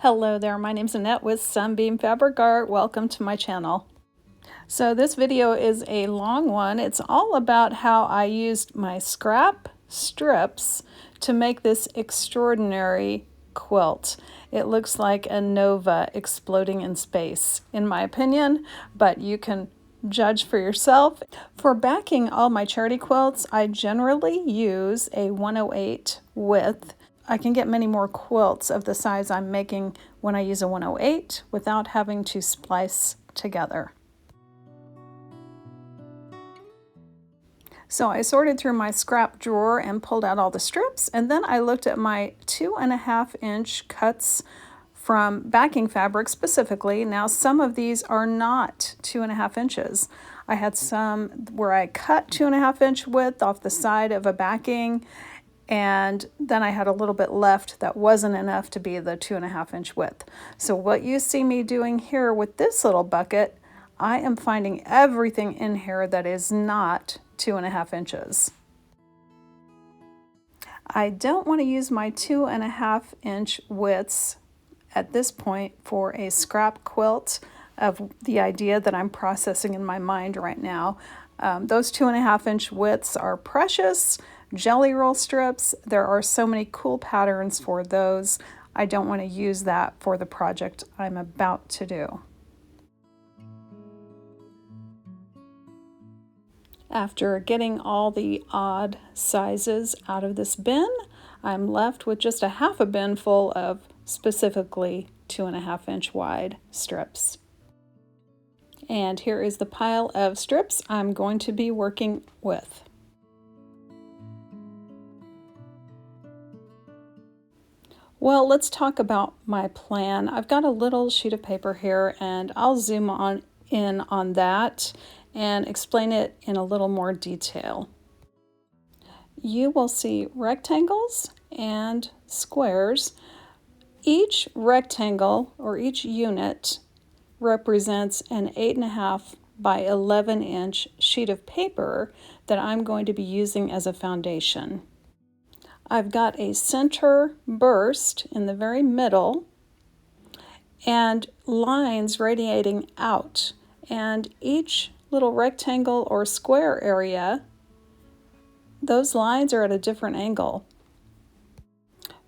Hello there, my name's Annette with Sunbeam Fabric Art. Welcome to my channel. So this video is a long one. It's all about how I used my scrap strips to make this extraordinary quilt. It looks like a nova exploding in space, in my opinion, but you can judge for yourself. For backing all my charity quilts, I generally use a 108 width. I can get many more quilts of the size I'm making when I use a 108 without having to splice together. So I sorted through my scrap drawer and pulled out all the strips, and then I looked at my 2.5 inch cuts from backing fabric specifically. Now some of these are not 2.5 inches. I had some where I cut 2.5 inch width off the side of a backing, and then I had a little bit left that wasn't enough to be the 2.5 inch width. So what you see me doing here with this little bucket, I am finding everything in here that is not 2.5 inches. I don't want to use my 2.5 inch widths at this point for a scrap quilt of the idea that I'm processing in my mind right now. Those 2.5 inch widths are precious. Jelly roll strips, there are so many cool patterns for those. I don't want to use that for the project I'm about to do. After getting all the odd sizes out of this bin, I'm left with just a half a bin full of specifically 2.5 inch wide strips. And here is the pile of strips I'm going to be working with. Well, let's talk about my plan. I've got a little sheet of paper here, and I'll zoom in on that and explain it in a little more detail. You will see rectangles and squares. Each rectangle or each unit represents an 8.5 by 11 inch sheet of paper that I'm going to be using as a foundation. I've got a center burst in the very middle and lines radiating out, and each little rectangle or square area, those lines are at a different angle.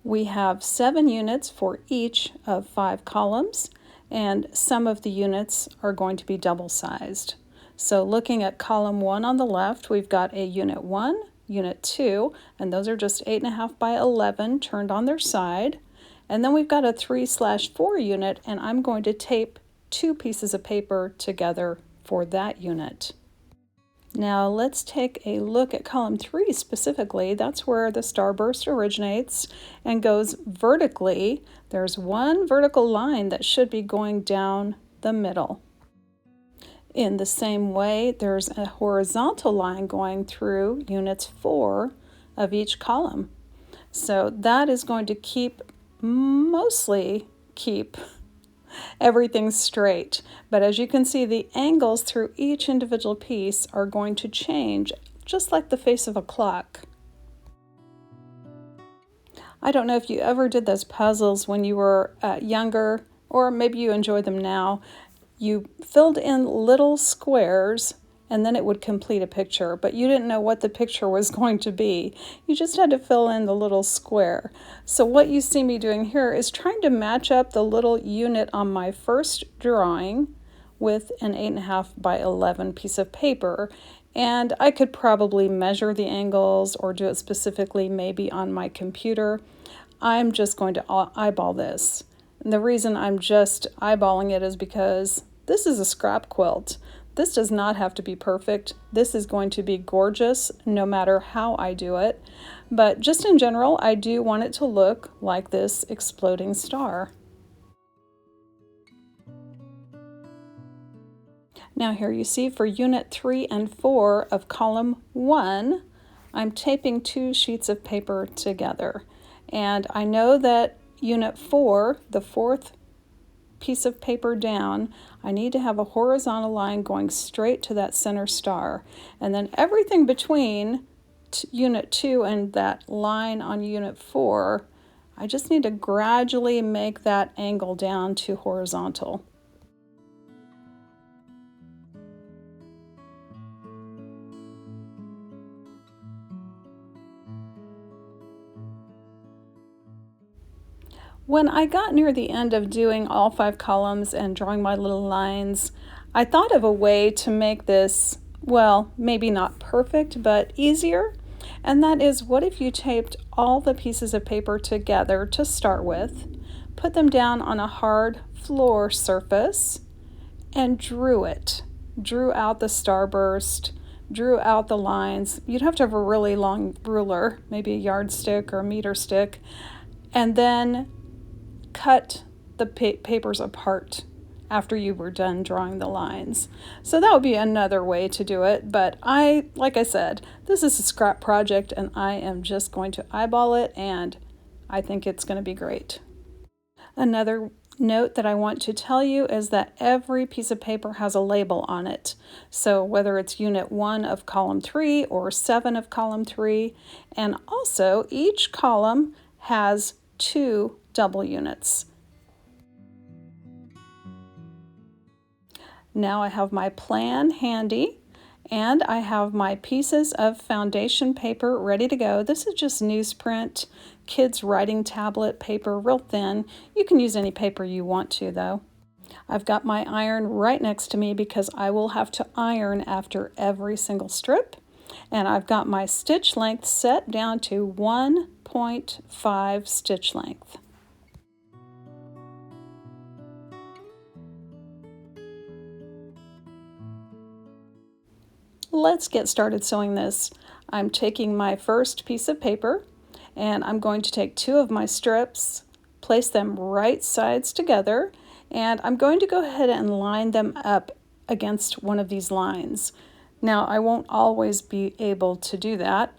We have 7 units for each of 5 columns, and some of the units are going to be double-sized. So looking at column 1 on the left, we've got a unit 1, unit 2, and those are just 8.5 by 11 turned on their side. And then we've got a 3/4 unit, and I'm going to tape 2 pieces of paper together for that unit. Now let's take a look at column 3 specifically. That's where the starburst originates and goes vertically. There's one vertical line that should be going down the middle. In the same way, there's a horizontal line going through units 4 of each column. So that is going to mostly keep everything straight. But as you can see, the angles through each individual piece are going to change, just like the face of a clock. I don't know if you ever did those puzzles when you were younger, or maybe you enjoy them now. You filled in little squares and then it would complete a picture, but you didn't know what the picture was going to be. You just had to fill in the little square. So what you see me doing here is trying to match up the little unit on my first drawing with an 8.5 by 11 piece of paper. And I could probably measure the angles or do it specifically maybe on my computer. I'm just going to eyeball this. And the reason I'm just eyeballing it is because this is a scrap quilt. This does not have to be perfect. This is going to be gorgeous no matter how I do it. But just in general, I do want it to look like this exploding star. Now here you see for unit 3 and 4 of column 1, I'm taping 2 sheets of paper together. And I know that unit 4, the 4th piece of paper down, I need to have a horizontal line going straight to that center star. And then everything between unit 2 and that line on unit 4, I just need to gradually make that angle down to horizontal. When I got near the end of doing all 5 columns and drawing my little lines, I thought of a way to make this, well, maybe not perfect, but easier. And that is, what if you taped all the pieces of paper together to start with, put them down on a hard floor surface, and drew it. Drew out the starburst, drew out the lines. You'd have to have a really long ruler, maybe a yardstick or a meter stick, and then cut the papers apart after you were done drawing the lines. So that would be another way to do it, but like I said, this is a scrap project and I am just going to eyeball it, and I think it's going to be great. Another note that I want to tell you is that every piece of paper has a label on it. So whether it's unit 1 of column 3 or 7 of column 3, and also each column has 2 double units. Now I have my plan handy, and I have my pieces of foundation paper ready to go. This is just newsprint, kids' writing tablet paper, real thin. You can use any paper you want to though. I've got my iron right next to me because I will have to iron after every single strip. And I've got my stitch length set down to 1.5 stitch length. Let's get started sewing this. I'm taking my first piece of paper and I'm going to take 2 of my strips, place them right sides together, and I'm going to go ahead and line them up against one of these lines. Now I won't always be able to do that,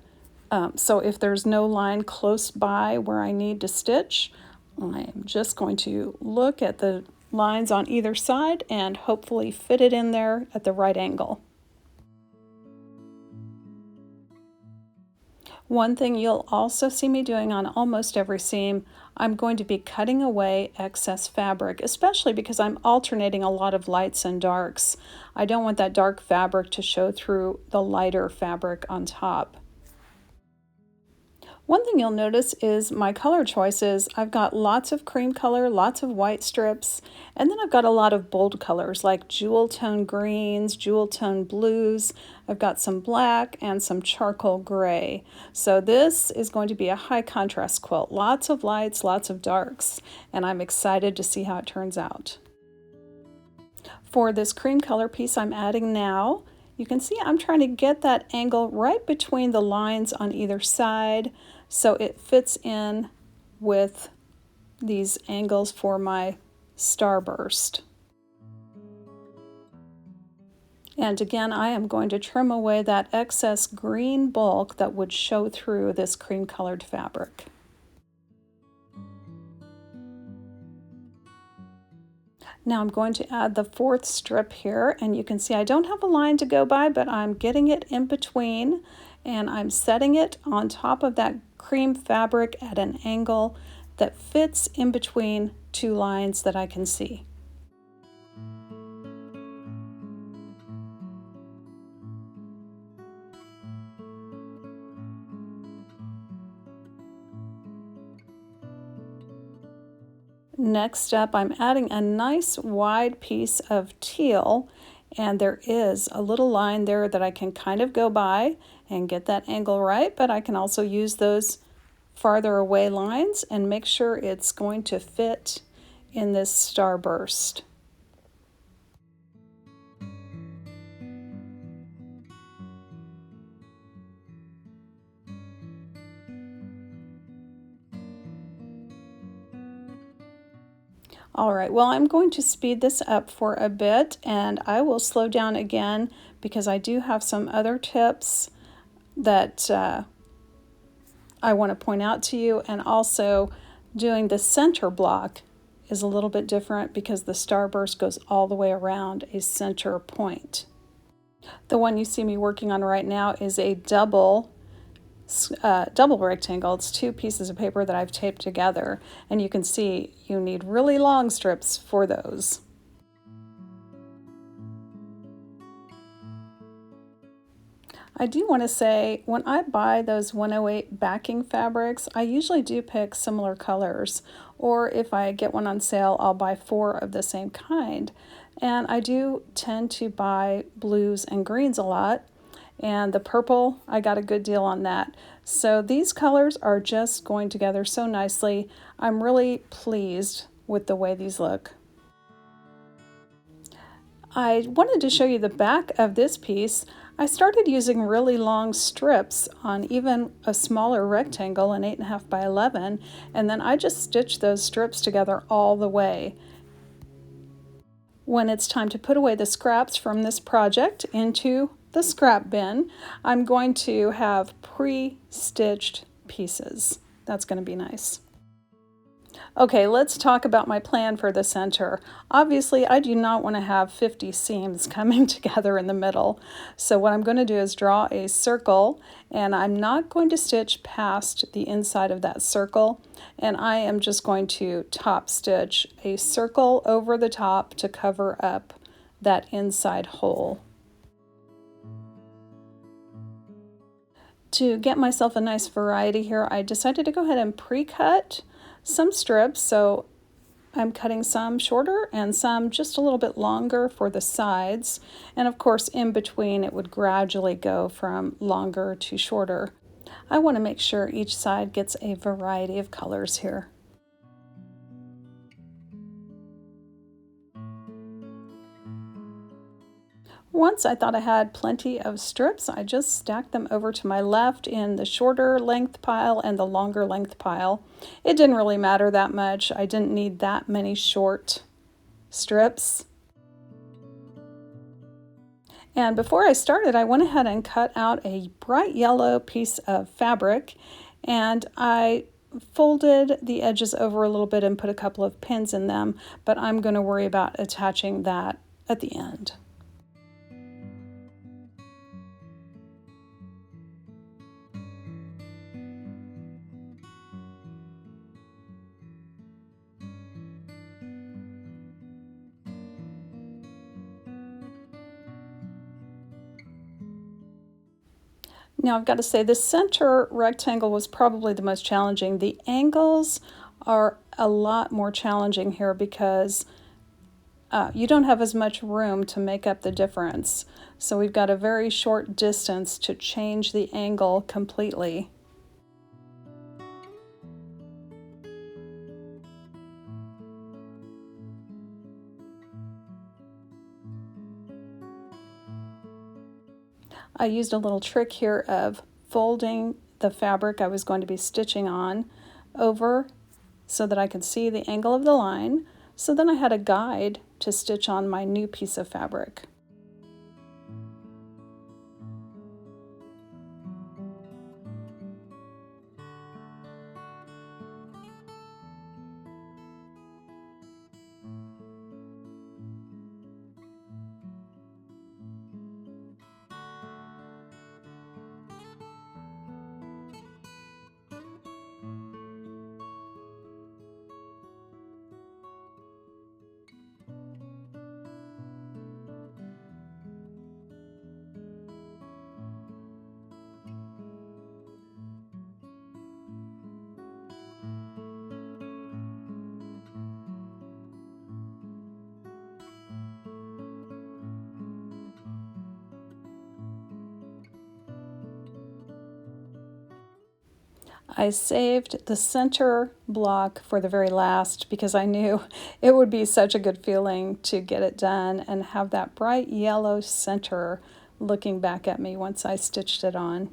so if there's no line close by where I need to stitch, I'm just going to look at the lines on either side and hopefully fit it in there at the right angle. One thing you'll also see me doing on almost every seam, I'm going to be cutting away excess fabric, especially because I'm alternating a lot of lights and darks. I don't want that dark fabric to show through the lighter fabric on top. One thing you'll notice is my color choices. I've got lots of cream color, lots of white strips, and then I've got a lot of bold colors like jewel tone greens, jewel tone blues. I've got some black and some charcoal gray. So this is going to be a high contrast quilt. Lots of lights, lots of darks, and I'm excited to see how it turns out. For this cream color piece I'm adding now, you can see I'm trying to get that angle right between the lines on either side so it fits in with these angles for my starburst. And again, I am going to trim away that excess green bulk that would show through this cream colored fabric. Now I'm going to add the 4th strip here, and you can see I don't have a line to go by, but I'm getting it in between and I'm setting it on top of that cream fabric at an angle that fits in between 2 lines that I can see. Next up, I'm adding a nice wide piece of teal, and there is a little line there that I can kind of go by and get that angle right, but I can also use those farther away lines and make sure it's going to fit in this starburst. All right, well, I'm going to speed this up for a bit, and I will slow down again because I do have some other tips that I want to point out to you, and also doing the center block is a little bit different because the starburst goes all the way around a center point. The one you see me working on right now is a double double rectangle. It's two pieces of paper that I've taped together, and you can see you need really long strips for those. I do want to say, when I buy those 108 backing fabrics, I usually do pick similar colors, or if I get one on sale, I'll buy 4 of the same kind. And I do tend to buy blues and greens a lot, and the purple, I got a good deal on that. So these colors are just going together so nicely. I'm really pleased with the way these look. I wanted to show you the back of this piece. I started using really long strips on even a smaller rectangle, an 8.5 by 11, and then I just stitched those strips together all the way. When it's time to put away the scraps from this project into the scrap bin, I'm going to have pre-stitched pieces. That's going to be nice. Okay, let's talk about my plan for the center. Obviously, I do not want to have 50 seams coming together in the middle. So what I'm going to do is draw a circle, and I'm not going to stitch past the inside of that circle. And I am just going to top stitch a circle over the top to cover up that inside hole. To get myself a nice variety here, I decided to go ahead and pre-cut some strips, so I'm cutting some shorter and some just a little bit longer for the sides, and of course in between it would gradually go from longer to shorter. I want to make sure each side gets a variety of colors here. Once I thought I had plenty of strips, I just stacked them over to my left in the shorter length pile and the longer length pile. It didn't really matter that much. I didn't need that many short strips. And before I started, I went ahead and cut out a bright yellow piece of fabric, and I folded the edges over a little bit and put a couple of pins in them, but I'm going to worry about attaching that at the end. Now I've got to say the center rectangle was probably the most challenging. The angles are a lot more challenging here because you don't have as much room to make up the difference. So we've got a very short distance to change the angle completely. I used a little trick here of folding the fabric I was going to be stitching on over so that I could see the angle of the line. So then I had a guide to stitch on my new piece of fabric. I saved the center block for the very last because I knew it would be such a good feeling to get it done and have that bright yellow center looking back at me once I stitched it on.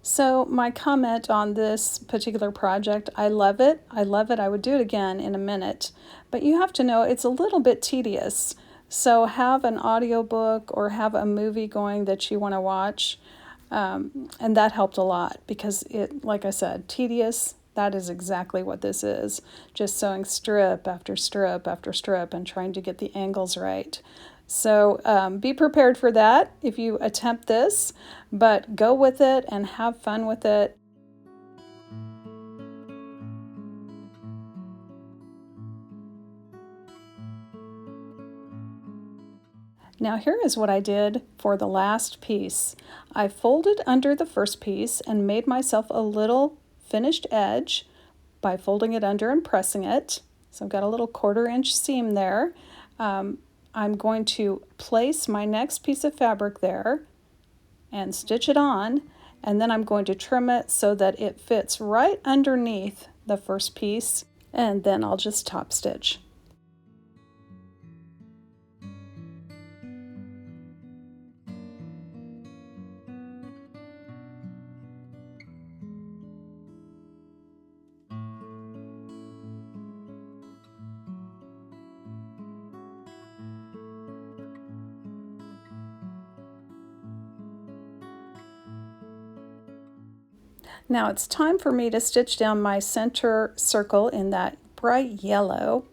So my comment on this particular project, I love it. I love it. I would do it again in a minute. But you have to know it's a little bit tedious. So have an audiobook or have a movie going that you want to watch. And that helped a lot because it, like I said, tedious, that is exactly what this is. Just sewing strip after strip after strip and trying to get the angles right. So be prepared for that if you attempt this, but go with it and have fun with it. Now here is what I did for the last piece. I folded under the first piece and made myself a little finished edge by folding it under and pressing it. So I've got a little 1/4 inch seam there. I'm going to place my next piece of fabric there and stitch it on, and then I'm going to trim it so that it fits right underneath the first piece, and then I'll just top stitch. Now it's time for me to stitch down my center circle in that bright yellow.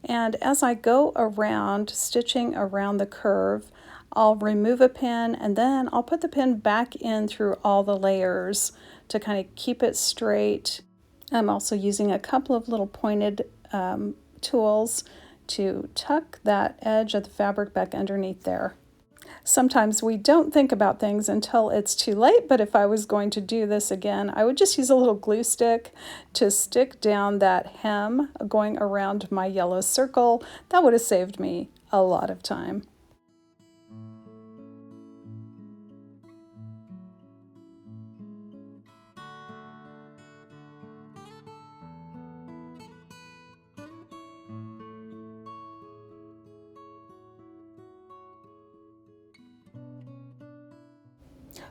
And as I go around, stitching around the curve, I'll remove a pin and then I'll put the pin back in through all the layers to kind of keep it straight. I'm also using a couple of little pointed tools to tuck that edge of the fabric back underneath there. Sometimes we don't think about things until it's too late, but if I was going to do this again, I would just use a little glue stick to stick down that hem going around my yellow circle. That would have saved me a lot of time.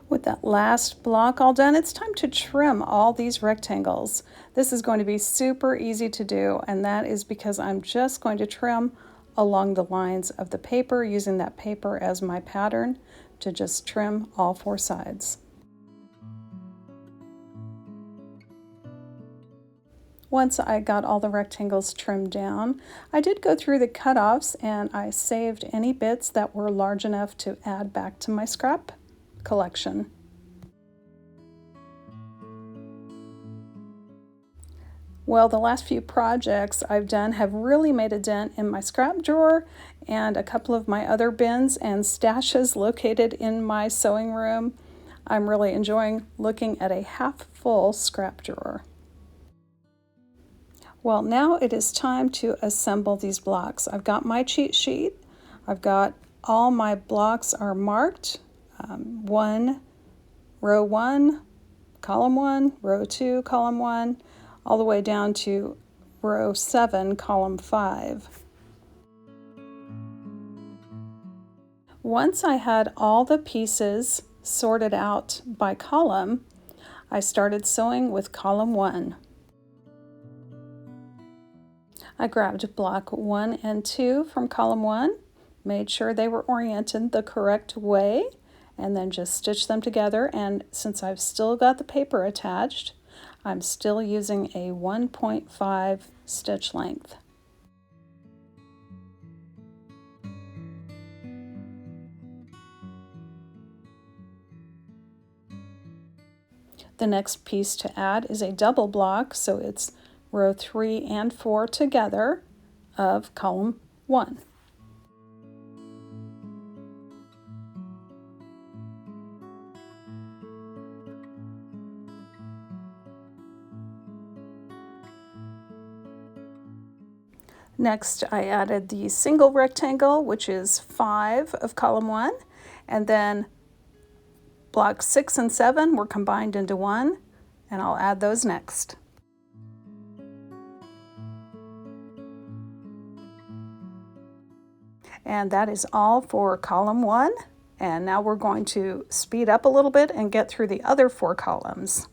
With that last block all done, it's time to trim all these rectangles. This is going to be super easy to do, and that is because I'm just going to trim along the lines of the paper, using that paper as my pattern to just trim all 4 sides. Once I got all the rectangles trimmed down, I did go through the cutoffs and I saved any bits that were large enough to add back to my scrap collection. Well, the last few projects I've done have really made a dent in my scrap drawer and a couple of my other bins and stashes located in my sewing room. I'm really enjoying looking at a half full scrap drawer. Well, now it is time to assemble these blocks. I've got my cheat sheet. I've got all my blocks are marked. Row 1, column 1, row 2, column 1, all the way down to row 7, column 5. Once I had all the pieces sorted out by column, I started sewing with column 1. I grabbed block 1 and 2 from column 1, made sure they were oriented the correct way, and then just stitch them together. And since I've still got the paper attached, I'm still using a 1.5 stitch length. The next piece to add is a double block, so it's row 3 and 4 together of column 1. Next, I added the single rectangle, which is 5 of column 1, and then blocks 6 and 7 were combined into 1, and I'll add those next. And that is all for column 1, and now we're going to speed up a little bit and get through the other 4 columns.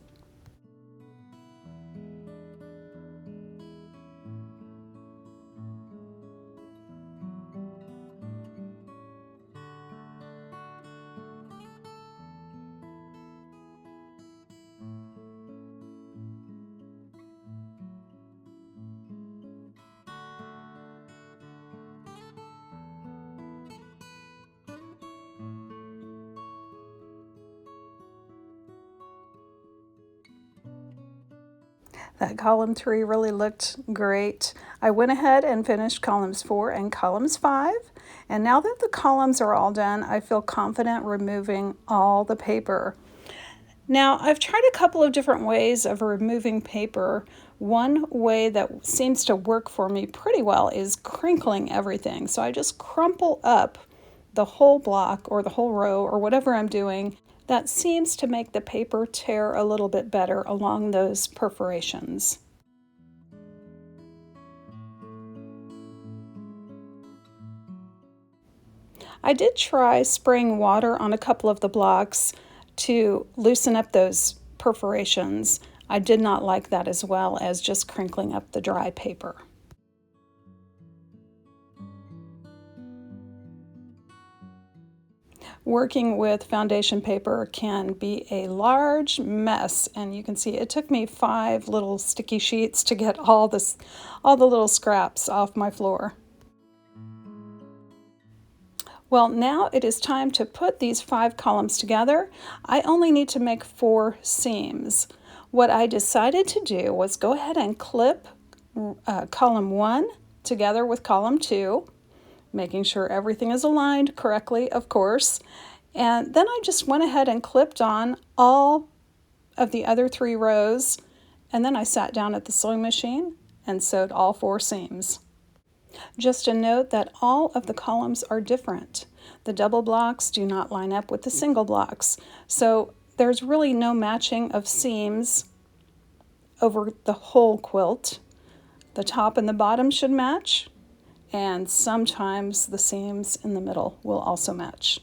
That column 3 really looked great. I went ahead and finished columns 4 and columns 5. And now that the columns are all done, I feel confident removing all the paper. Now, I've tried a couple of different ways of removing paper. One way that seems to work for me pretty well is crinkling everything. So I just crumple up the whole block or the whole row or whatever I'm doing. That seems to make the paper tear a little bit better along those perforations. I did try spraying water on a couple of the blocks to loosen up those perforations. I did not like that as well as just crinkling up the dry paper. Working with foundation paper can be a large mess, and you can see it took me 5 little sticky sheets to get all the little scraps off my floor. Well, now it is time to put these 5 columns together. I only need to make 4 seams. What I decided to do was go ahead and clip column 1 together with column 2, making sure everything is aligned correctly, of course. And then I just went ahead and clipped on all of the other 3 rows, and then I sat down at the sewing machine and sewed all 4 seams. Just a note that all of the columns are different. The double blocks do not line up with the single blocks, so there's really no matching of seams over the whole quilt. The top and the bottom should match, and sometimes the seams in the middle will also match.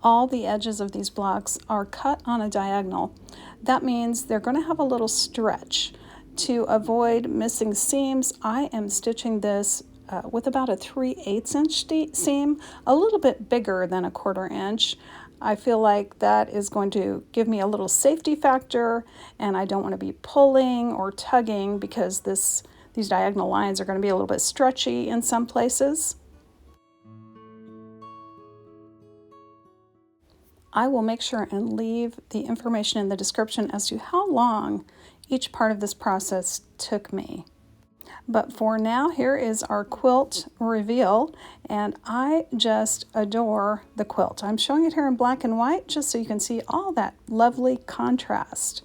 All the edges of these blocks are cut on a diagonal. That means they're going to have a little stretch. To avoid missing seams, I am stitching this with about a 3/8 inch seam, a little bit bigger than a 1/4 inch. I feel like that is going to give me a little safety factor, and I don't want to be pulling or tugging because these diagonal lines are going to be a little bit stretchy in some places. I will make sure and leave the information in the description as to how long each part of this process took me. But for now, here is our quilt reveal, and I just adore the quilt. I'm showing it here in black and white just so you can see all that lovely contrast.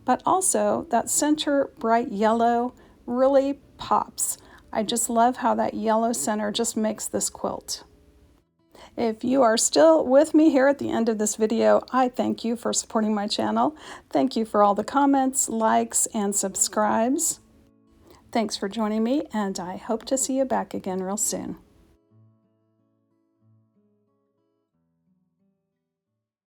But also, that center bright yellow really pops. I just love how that yellow center just makes this quilt. If you are still with me here at the end of this video, I thank you for supporting my channel. Thank you for all the comments, likes, and subscribes. Thanks for joining me, and I hope to see you back again real soon.